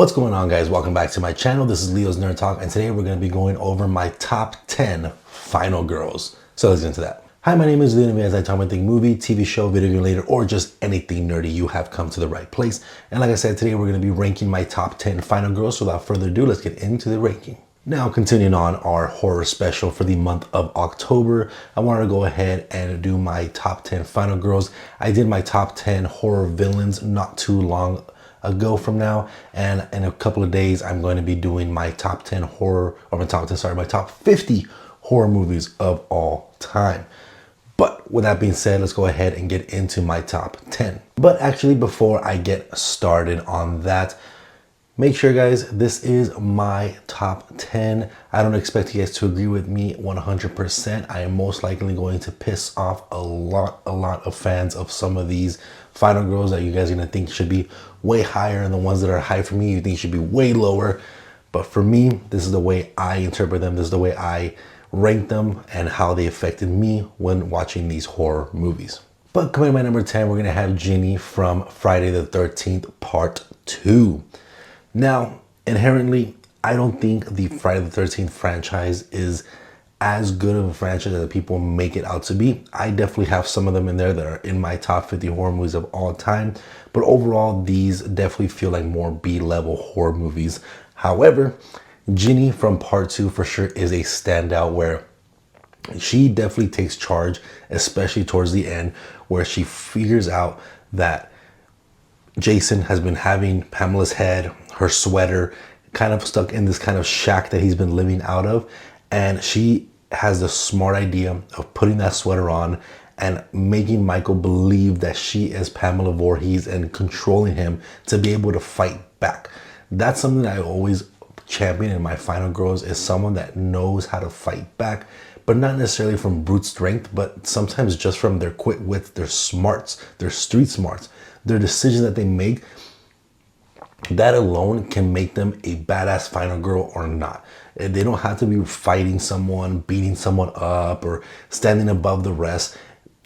What's going on, guys? Welcome back to my channel. This is Leo's Nerd Talk, and today we're going to be going over my top 10 final girls. So let's get into that. Hi, my name is Leo, and as I talk about anything movie, TV show, video game related, or just anything nerdy, you have come to the right place. And like I said, today we're going to be ranking my top 10 final girls. So without further ado, let's get into the ranking. Now, continuing on our horror special for the month of October, I wanted to go ahead and do my top 10 final girls. I did my top 10 horror villains not too long ago from now, and in a couple of days I'm going to be doing my top 10 horror, or my top 50 horror movies of all time. But with that being said, let's go ahead and get into my top 10. But actually, before I get started on that, make sure, guys, this is my top 10. I don't expect you guys to agree with me 100%. I am most likely going to piss off a lot of fans of some of these final girls that you guys are going to think should be way higher, and the ones that are high for me you think should be way lower. But for me, this is the way I interpret them. This is the way I rank them and how they affected me when watching these horror movies. But coming to my number 10, we're going to have Ginny from Friday the 13th Part 2. Now, inherently, I don't think the Friday the 13th franchise is as good of a franchise that people make it out to be. I definitely have some of them in there that are in my top 50 horror movies of all time, but overall, these definitely feel like more B-level horror movies. However, Ginny from Part 2 for sure is a standout, where she definitely takes charge, especially towards the end, where she figures out that Jason has been having Pamela's head, her sweater, kind of stuck in this kind of shack that he's been living out of. And she has the smart idea of putting that sweater on and making Michael believe that she is Pamela Voorhees and controlling him to be able to fight back. That's something that I always champion in my final girls, is someone that knows how to fight back, but not necessarily from brute strength, but sometimes just from their quick wits, their smarts, their street smarts, their decisions that they make. That alone can make them a badass final girl or not. They don't have to be fighting someone, beating someone up, or standing above the rest.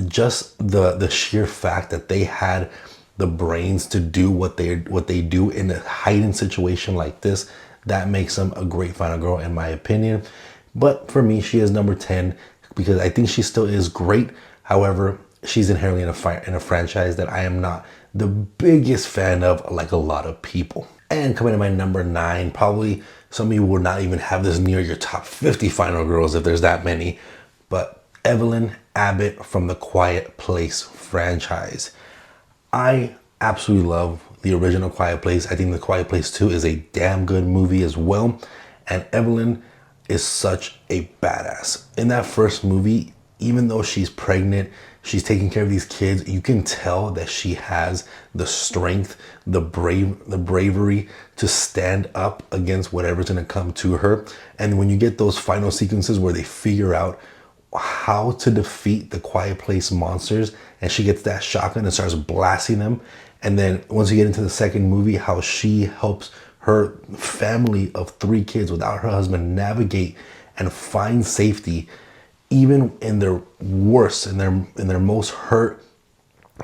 Just the sheer fact that they had the brains to do what they do in a heightened situation like this, that makes them a great final girl in my opinion. But for me, she is number 10 because I think she still is great. However, she's inherently in a franchise that I am not the biggest fan of, like a lot of people. And coming to my number 9, probably some of you will not even have this near your top 50 final girls if there's that many, but Evelyn Abbott from the Quiet Place franchise. I absolutely love the original Quiet Place. I think the Quiet Place 2 is a damn good movie as well. And Evelyn is such a badass. In that first movie, even though she's pregnant, she's taking care of these kids, you can tell that she has the strength, the bravery to stand up against whatever's going to come to her. And when you get those final sequences where they figure out how to defeat the Quiet Place monsters, and she gets that shotgun and starts blasting them, and then once you get into the second movie, how she helps her family of 3 kids without her husband navigate and find safety, even in their worst, in their most hurt,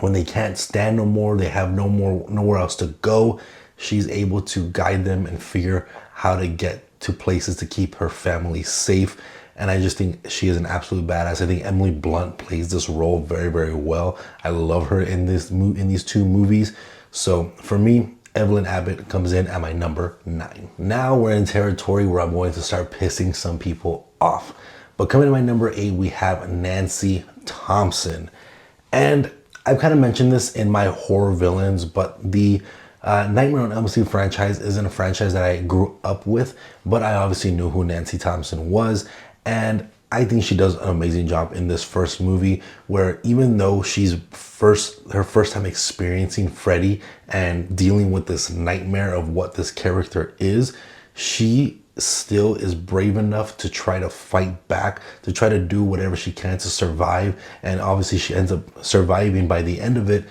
when they can't stand no more, they have nowhere else to go, she's able to guide them and figure how to get to places to keep her family safe. And I just think she is an absolute badass. I think Emily Blunt plays this role very, very well. I love her in these 2 movies. So for me, Evelyn Abbott comes in at my number 9. Now we're in territory where I'm going to start pissing some people off. But coming to my number 8, we have Nancy Thompson. And I've kind of mentioned this in my horror villains, but the Nightmare on Elm Street franchise isn't a franchise that I grew up with, but I obviously knew who Nancy Thompson was. And I think she does an amazing job in this first movie, where even though she's her first time experiencing Freddy and dealing with this nightmare of what this character is, she still is brave enough to try to fight back, to try to do whatever she can to survive. And obviously she ends up surviving by the end of it.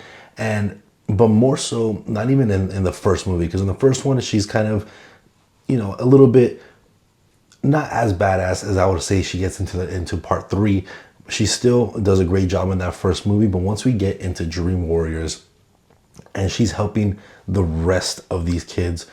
But more so, not even in the first movie, because in the first one, she's kind of, a little bit not as badass as I would say she gets into Part 3. She still does a great job in that first movie, but once we get into Dream Warriors and she's helping the rest of these kids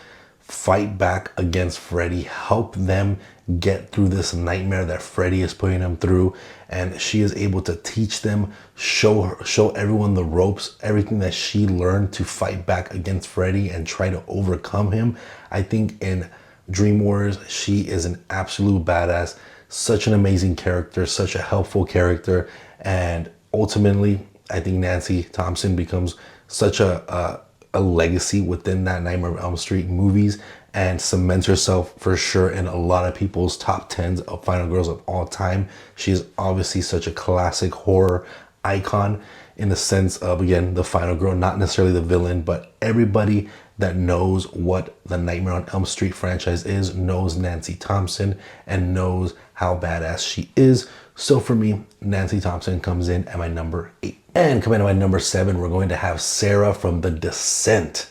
fight back against Freddy, help them get through this nightmare that Freddy is putting them through, and she is able to teach them, show everyone the ropes, everything that she learned to fight back against Freddy and try to overcome him. I think in Dream Warriors, she is an absolute badass, such an amazing character, such a helpful character, and ultimately, I think Nancy Thompson becomes such a legacy within that Nightmare on Elm Street movies and cements herself for sure in a lot of people's top 10s of final girls of all time. She's obviously such a classic horror icon in the sense of, again, the final girl, not necessarily the villain, but everybody that knows what the Nightmare on Elm Street franchise is knows Nancy Thompson and knows how badass she is. So for me, Nancy Thompson comes in at my number 8. And coming to my number 7, we're going to have Sarah from The Descent.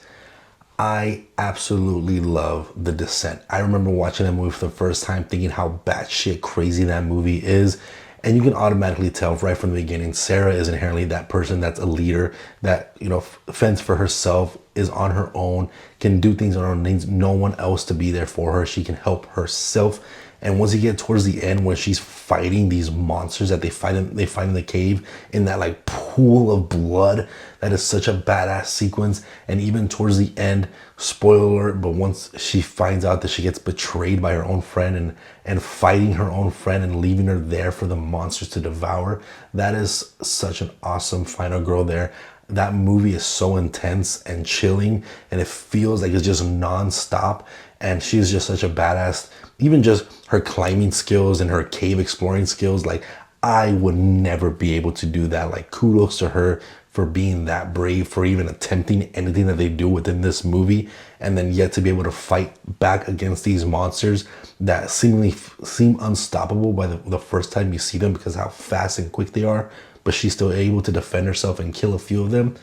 I absolutely love The Descent. I remember watching that movie for the first time thinking how batshit crazy that movie is. And you can automatically tell right from the beginning, Sarah is inherently that person that's a leader, that, you know, fends for herself, is on her own, can do things on her own, needs no one else to be there for her. She can help herself. And once you get towards the end where she's fighting these monsters that they find in the cave, in that like pool of blood, that is such a badass sequence. And even towards the end, spoiler alert, but once she finds out that she gets betrayed by her own friend and fighting her own friend and leaving her there for the monsters to devour, that is such an awesome final girl there. That movie is so intense and chilling, and it feels like it's just non-stop, and she's just such a badass. Even just her climbing skills and her cave exploring skills, like I would never be able to do that. Like kudos to her for being that brave, for even attempting anything that they do within this movie, and then yet to be able to fight back against these monsters that seemingly seem unstoppable by the first time you see them because how fast and quick they are, but she's still able to defend herself and kill a few of them.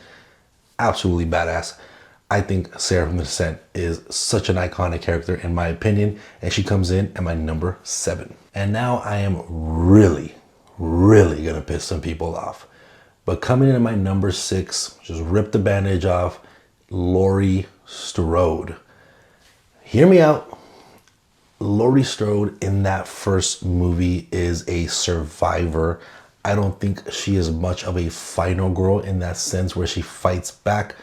Absolutely badass. I think Sarah from The Descent is such an iconic character in my opinion, and she comes in at my number 7. And now I am really gonna piss some people off. But coming in at my number 6, just rip the bandage off, Laurie Strode. Hear me out. Laurie Strode in that first movie is a survivor. I don't think she is much of a final girl in that sense where she fights back.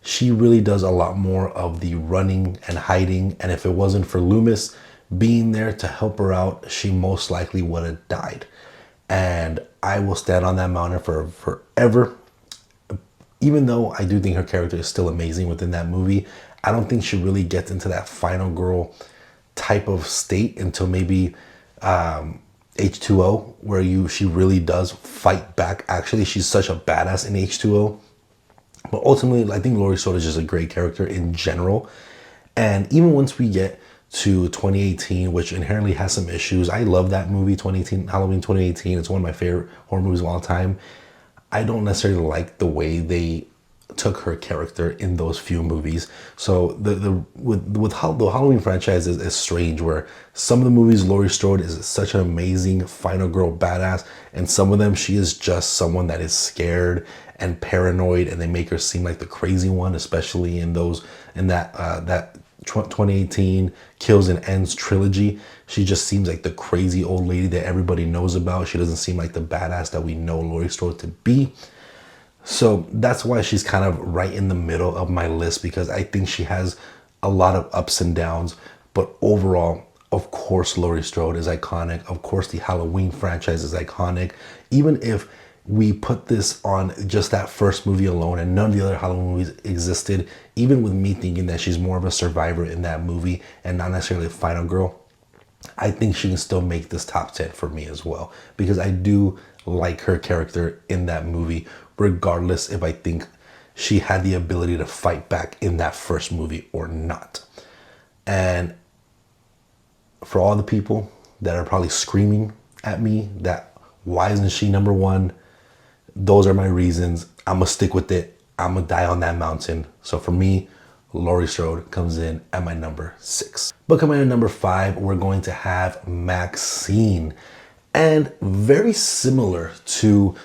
She really does a lot more of the running and hiding. And if it wasn't for Loomis being there to help her out, she most likely would have died. And I will stand on that mountain for forever. Even though I do think her character is still amazing within that movie, I don't think she really gets into that final girl type of state until maybe H2O, where she really does fight back. Actually, she's such a badass in H2O. But ultimately, I think Laurie Strode is just a great character in general. And even once we get to 2018, which inherently has some issues, I love that movie, 2018, Halloween 2018. It's one of my favorite horror movies of all time. I don't necessarily like the way they took her character in those few movies. So the Halloween franchise is strange, where some of the movies Laurie Strode is such an amazing final girl badass, and some of them she is just someone that is scared and paranoid, and they make her seem like the crazy one, especially in that 2018 Kills and Ends trilogy. She just seems like the crazy old lady that everybody knows about. She doesn't seem like the badass that we know Laurie Strode to be. So that's why she's kind of right in the middle of my list, because I think she has a lot of ups and downs. But overall, of course, Laurie Strode is iconic. Of course, the Halloween franchise is iconic. Even if we put this on just that first movie alone and none of the other Halloween movies existed, even with me thinking that she's more of a survivor in that movie and not necessarily a final girl, I think she can still make this top 10 for me as well, because I do like her character in that movie, regardless if I think she had the ability to fight back in that first movie or not. And for all the people that are probably screaming at me that why isn't she number 1, those are my reasons. I'm gonna stick with it. I'm gonna die on that mountain. So for me, Laurie Strode comes in at my number 6. But coming in at number 5, we're going to have Maxine. And very similar to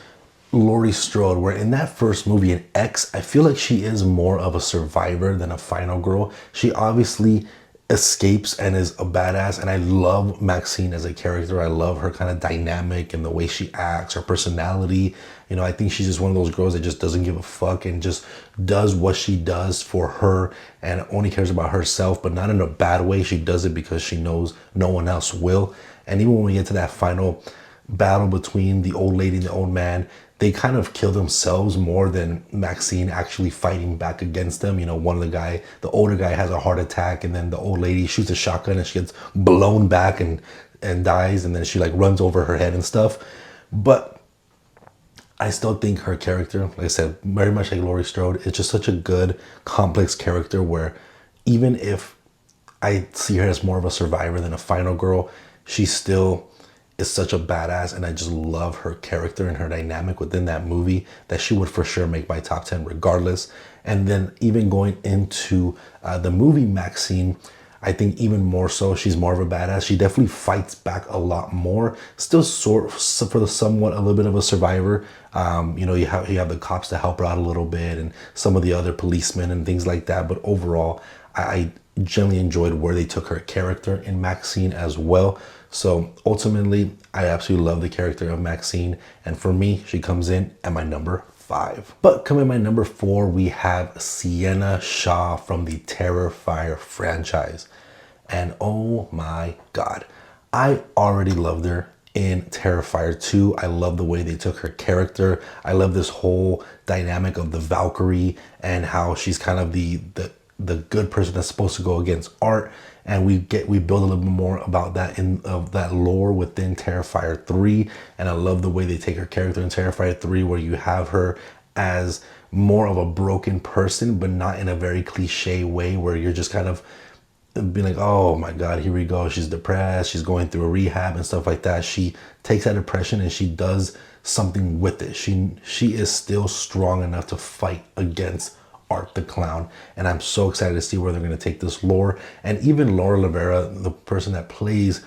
Laurie Strode, where in that first movie in X, I feel like she is more of a survivor than a final girl. She obviously escapes and is a badass. And I love Maxine as a character. I love her kind of dynamic and the way she acts, her personality. You know, I think she's just one of those girls that just doesn't give a fuck and just does what she does for her and only cares about herself, but not in a bad way. She does it because she knows no one else will. And even when we get to that final battle between the old lady and the old man, they kind of kill themselves more than Maxine actually fighting back against them. You know, the older guy has a heart attack, and then the old lady shoots a shotgun and she gets blown back and dies, and then she like runs over her head and stuff. But I still think her character, like I said, very much like Laurie Strode, is just such a good, complex character where even if I see her as more of a survivor than a final girl, she still is such a badass, and I just love her character and her dynamic within that movie that she would for sure make my top 10 regardless. And then even going into the movie Maxine, I think even more so, she's more of a badass. She definitely fights back a lot more. Still sort of, for the somewhat a little bit of a survivor. You know, you have the cops to help her out a little bit, and some of the other policemen and things like that. But overall, I generally enjoyed where they took her character in Maxine as well. So ultimately, I absolutely love the character of Maxine. And for me, she comes in at my number 5. But coming in my number 4, we have Sienna Shaw from the Terrifier franchise. And oh my God, I already loved her in Terrifier 2. I love the way they took her character. I love this whole dynamic of the Valkyrie and how she's kind of the good person that's supposed to go against Art. And we build a little bit more about that of that lore within Terrifier 3. And I love the way they take her character in Terrifier 3, where you have her as more of a broken person, but not in a very cliche way where you're just kind of being like, oh my God, here we go. She's depressed. She's going through a rehab and stuff like that. She takes that depression and she does something with it. She is still strong enough to fight against Art the Clown, and I'm so excited to see where they're going to take this lore. And even Laura Rivera, the person that plays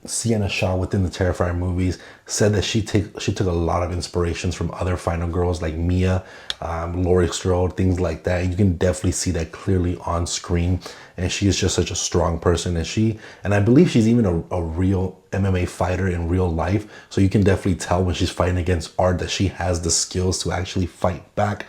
Sienna Shaw within the Terrifier movies, said that she took a lot of inspirations from other final girls like Mia, Laurie Strode, things like that. And you can definitely see that clearly on screen. And she is just such a strong person, and I believe she's even a real MMA fighter in real life. So you can definitely tell when she's fighting against Art that she has the skills to actually fight back.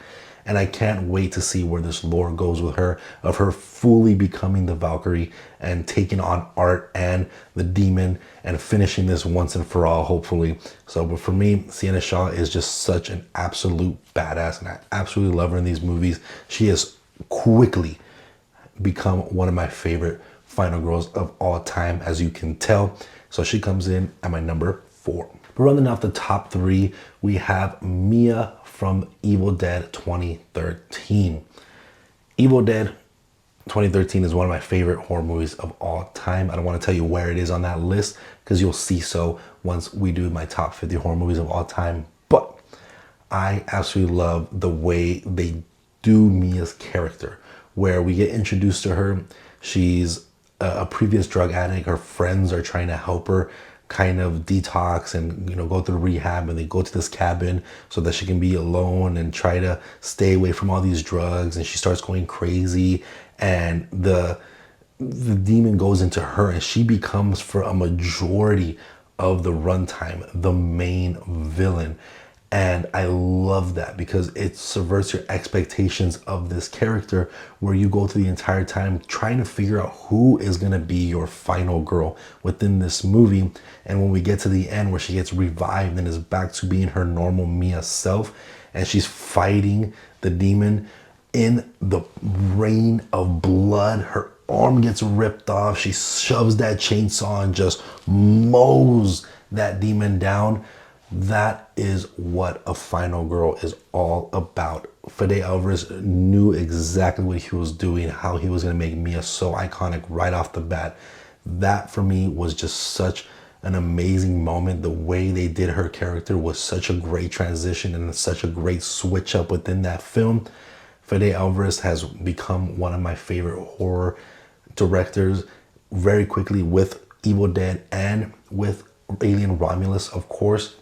And I can't wait to see where this lore goes with her, of her fully becoming the Valkyrie and taking on Art and the demon and finishing this once and for all, hopefully. So, but for me, Sienna Shaw is just such an absolute badass, and I absolutely love her in these movies. She has quickly become one of my favorite final girls of all time, as you can tell. So she comes in at my number 4. But rounding off the top 3, we have Mia from Evil Dead 2013. Evil Dead 2013 is one of my favorite horror movies of all time. I don't want to tell you where it is on that list because you'll see so once we do my top 50 horror movies of all time. But I absolutely love the way they do Mia's character, where we get introduced to her. She's a previous drug addict. Her friends are trying to help her kind of detox and, you know, go through rehab, and they go to this cabin so that she can be alone and try to stay away from all these drugs. And she starts going crazy, and the demon goes into her, and she becomes, for a majority of the runtime, the main villain. And I love that because it subverts your expectations of this character, where you go through the entire time trying to figure out who is going to be your final girl within this movie. And when we get to the end where she gets revived and is back to being her normal Mia self, and she's fighting the demon in the rain of blood, her arm gets ripped off. She shoves that chainsaw and just mows that demon down. That is what a final girl is all about. Fede Alvarez knew exactly what he was doing, how he was going to make Mia so iconic right off the bat. That for me was just such an amazing moment. The way they did her character was such a great transition and such a great switch up within that film. Fede Alvarez has become one of my favorite horror directors very quickly with Evil Dead and with Alien Romulus, of course.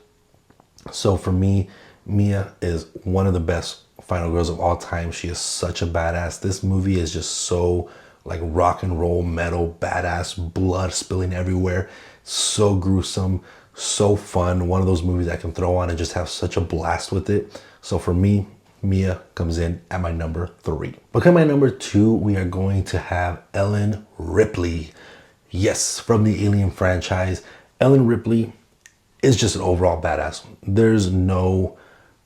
So for me, Mia is one of the best final girls of all time. She is such a badass. This movie is just so like rock and roll, metal, badass, blood spilling everywhere. So gruesome, so fun. One of those movies I can throw on and just have such a blast with it. So for me, Mia comes in at my number 3. Becoming my number 2, we are going to have Ellen Ripley. Yes, from the Alien franchise. Ellen Ripley is just an overall badass. There's no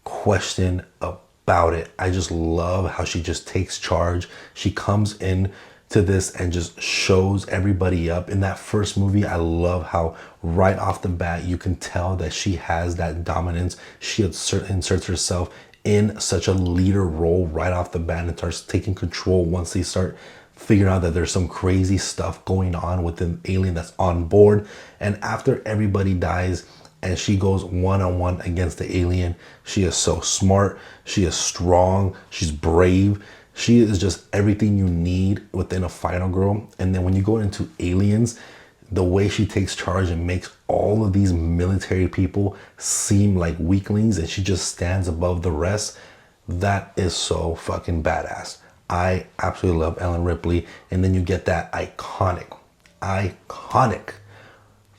question about it. I just love how she just takes charge. She comes in to this and just shows everybody up. In that first movie, I love how right off the bat you can tell that she has that dominance. She inserts herself in such a leader role right off the bat and starts taking control once they start figuring out that there's some crazy stuff going on with an alien that's on board. And after everybody dies and she goes one-on-one against the alien, she is so smart, she is strong, she's brave. She is just everything you need within a final girl. And then when you go into Aliens, the way she takes charge and makes all of these military people seem like weaklings and she just stands above the rest, that is so fucking badass. I absolutely love Ellen Ripley. And then you get that iconic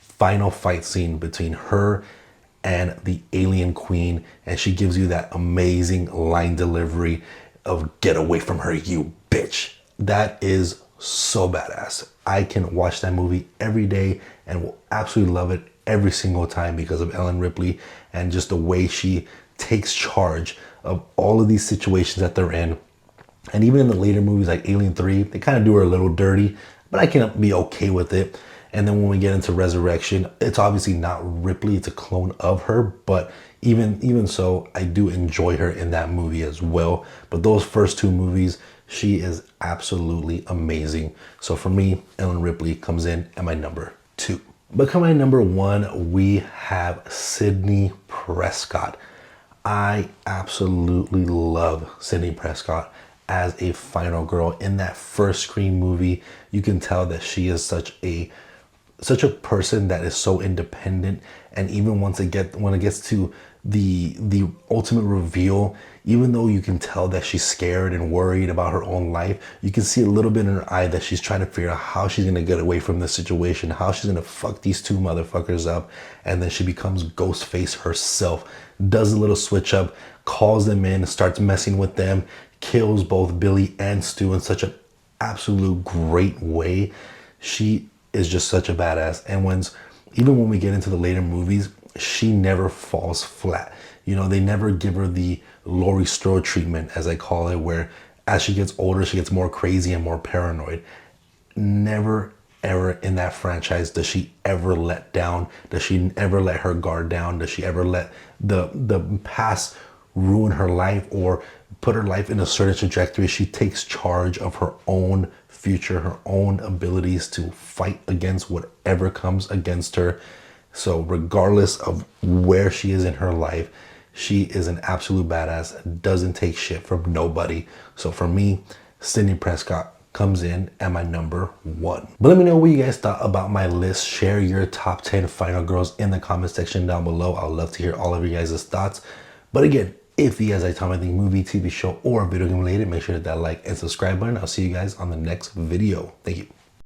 final fight scene between her and the alien queen, and she gives you that amazing line delivery of "get away from her, you bitch." That is so badass. I can watch that movie every day and will absolutely love it every single time because of Ellen Ripley and just the way she takes charge of all of these situations that they're in. And even in the later movies like Alien 3, they kind of do her a little dirty, but I can be okay with it. And then when we get into Resurrection, it's obviously not Ripley, it's a clone of her, but even so, I do enjoy her in that movie as well. But those first 2 movies, she is absolutely amazing. So for me, Ellen Ripley comes in at my number 2. Becoming my number 1, we have Sidney Prescott. I absolutely love Sidney Prescott as a final girl. In that first Scream movie, you can tell that she is such a person that is so independent. And even when it gets to the ultimate reveal, even though you can tell that she's scared and worried about her own life, you can see a little bit in her eye that she's trying to figure out how she's gonna get away from this situation, how she's gonna fuck these 2 motherfuckers up. And then she becomes Ghostface herself, does a little switch up, calls them in, starts messing with them, kills both Billy and Stu in such an absolute great way. She is just such a badass. And even when we get into the later movies, she never falls flat. You know, they never give her the Laurie Strode treatment, as I call it, where as she gets older, she gets more crazy and more paranoid. Never ever in that franchise does she ever let down. Does she ever let her guard down? Does she ever let the past ruin her life or put her life in a certain trajectory? She takes charge of her own future, her own abilities to fight against whatever comes against her. So regardless of where she is in her life, she is an absolute badass, doesn't take shit from nobody. So for me, Sidney Prescott comes in at my number 1. But let me know what you guys thought about my list. Share your top 10 final girls in the comment section down below. I'd love to hear all of you guys' thoughts. But again, if you guys like talking about anything movie, TV show, or video game related, make sure to hit that like and subscribe button. I'll see you guys on the next video. Thank you.